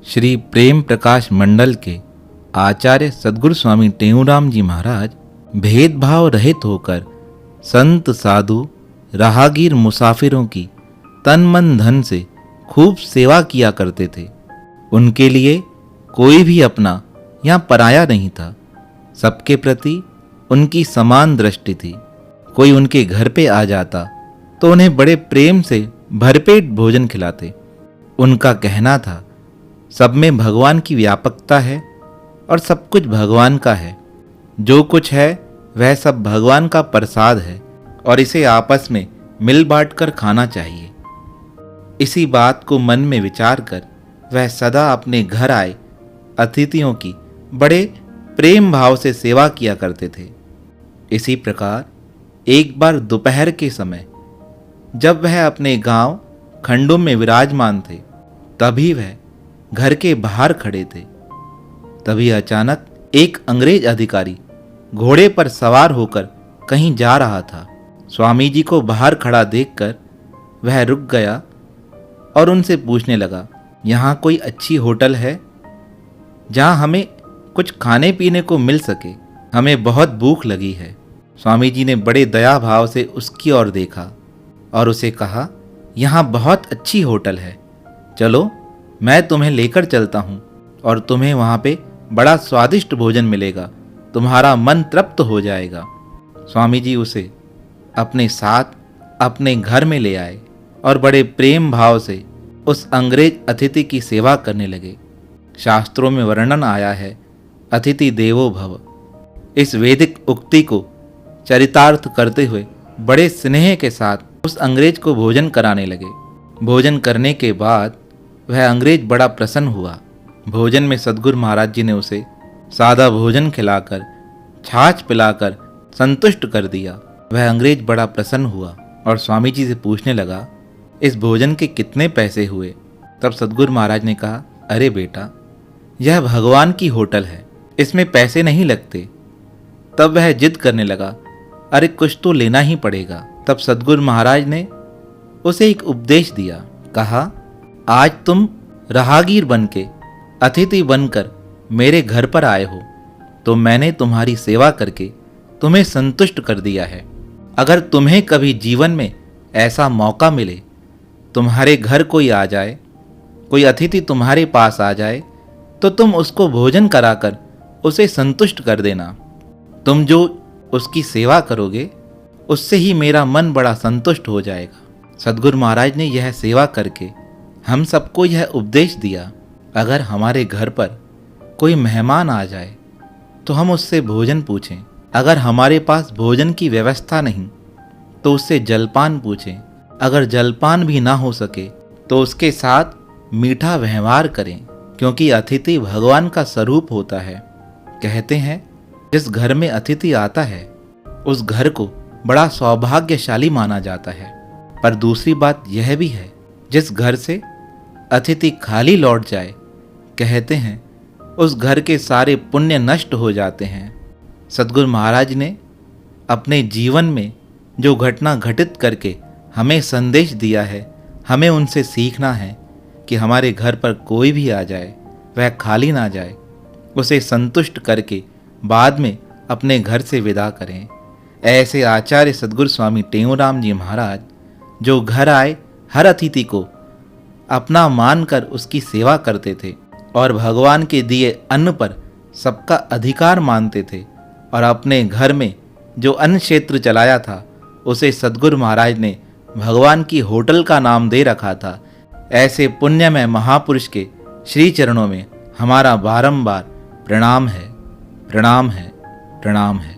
श्री प्रेम प्रकाश मंडल के आचार्य सद्गुरु स्वामी टेऊराम जी महाराज भेदभाव रहित होकर संत साधु राहगीर मुसाफिरों की तन मन धन से खूब सेवा किया करते थे। उनके लिए कोई भी अपना या पराया नहीं था। सबके प्रति उनकी समान दृष्टि थी। कोई उनके घर पे आ जाता तो उन्हें बड़े प्रेम से भरपेट भोजन खिलाते। उनका कहना था, सब में भगवान की व्यापकता है और सब कुछ भगवान का है। जो कुछ है वह सब भगवान का प्रसाद है और इसे आपस में मिल बांट कर खाना चाहिए। इसी बात को मन में विचार कर वह सदा अपने घर आए अतिथियों की बड़े प्रेम भाव से सेवा किया करते थे। इसी प्रकार एक बार दोपहर के समय जब वह अपने गांव खंडों में विराजमान थे, तभी वह घर के बाहर खड़े थे। तभी अचानक एक अंग्रेज अधिकारी घोड़े पर सवार होकर कहीं जा रहा था। स्वामी जी को बाहर खड़ा देखकर वह रुक गया और उनसे पूछने लगा, यहाँ कोई अच्छी होटल है जहाँ हमें कुछ खाने पीने को मिल सके? हमें बहुत भूख लगी है। स्वामी जी ने बड़े दया भाव से उसकी ओर देखा और उसे कहा, यहाँ बहुत अच्छी होटल है, चलो मैं तुम्हें लेकर चलता हूँ और तुम्हें वहाँ पे बड़ा स्वादिष्ट भोजन मिलेगा, तुम्हारा मन तृप्त हो जाएगा। स्वामी जी उसे अपने साथ अपने घर में ले आए और बड़े प्रेम भाव से उस अंग्रेज अतिथि की सेवा करने लगे। शास्त्रों में वर्णन आया है, अतिथि देवो भव। इस वैदिक उक्ति को चरितार्थ करते हुए बड़े स्नेह के साथ उस अंग्रेज को भोजन कराने लगे। भोजन करने के बाद वह अंग्रेज बड़ा प्रसन्न हुआ। भोजन में सद्गुरु महाराज जी ने उसे सादा भोजन खिलाकर छाछ पिलाकर संतुष्ट कर दिया। वह अंग्रेज बड़ा प्रसन्न हुआ और स्वामी जी से पूछने लगा, इस भोजन के कितने पैसे हुए? तब सद्गुरु महाराज ने कहा, अरे बेटा, यह भगवान की होटल है, इसमें पैसे नहीं लगते। तब वह जिद करने लगा, अरे कुछ तो लेना ही पड़ेगा। तब सद्गुरु महाराज ने उसे एक उपदेश दिया। कहा, आज तुम राहगीर बनके अतिथि बनकर मेरे घर पर आए हो तो मैंने तुम्हारी सेवा करके तुम्हें संतुष्ट कर दिया है। अगर तुम्हें कभी जीवन में ऐसा मौका मिले, तुम्हारे घर कोई आ जाए, कोई अतिथि तुम्हारे पास आ जाए, तो तुम उसको भोजन कराकर उसे संतुष्ट कर देना। तुम जो उसकी सेवा करोगे उससे ही मेरा मन बड़ा संतुष्ट हो जाएगा। सद्गुरु महाराज ने यह सेवा करके हम सबको यह उपदेश दिया, अगर हमारे घर पर कोई मेहमान आ जाए तो हम उससे भोजन पूछें। अगर हमारे पास भोजन की व्यवस्था नहीं तो उससे जलपान पूछें। अगर जलपान भी ना हो सके तो उसके साथ मीठा व्यवहार करें, क्योंकि अतिथि भगवान का स्वरूप होता है। कहते हैं, जिस घर में अतिथि आता है उस घर को बड़ा सौभाग्यशाली माना जाता है। पर दूसरी बात यह भी है, जिस घर से अतिथि खाली लौट जाए, कहते हैं उस घर के सारे पुण्य नष्ट हो जाते हैं। सद्गुरु महाराज ने अपने जीवन में जो घटना घटित करके हमें संदेश दिया है, हमें उनसे सीखना है कि हमारे घर पर कोई भी आ जाए वह खाली ना जाए, उसे संतुष्ट करके बाद में अपने घर से विदा करें। ऐसे आचार्य सद्गुरु स्वामी टेऊराम जी महाराज जो घर आए हर अतिथि को अपना मानकर उसकी सेवा करते थे और भगवान के दिए अन्न पर सबका अधिकार मानते थे, और अपने घर में जो अन्न क्षेत्र चलाया था उसे सद्गुरु महाराज ने भगवान की होटल का नाम दे रखा था। ऐसे पुण्यमय महापुरुष के श्री चरणों में हमारा बारंबार प्रणाम है, प्रणाम है, प्रणाम है।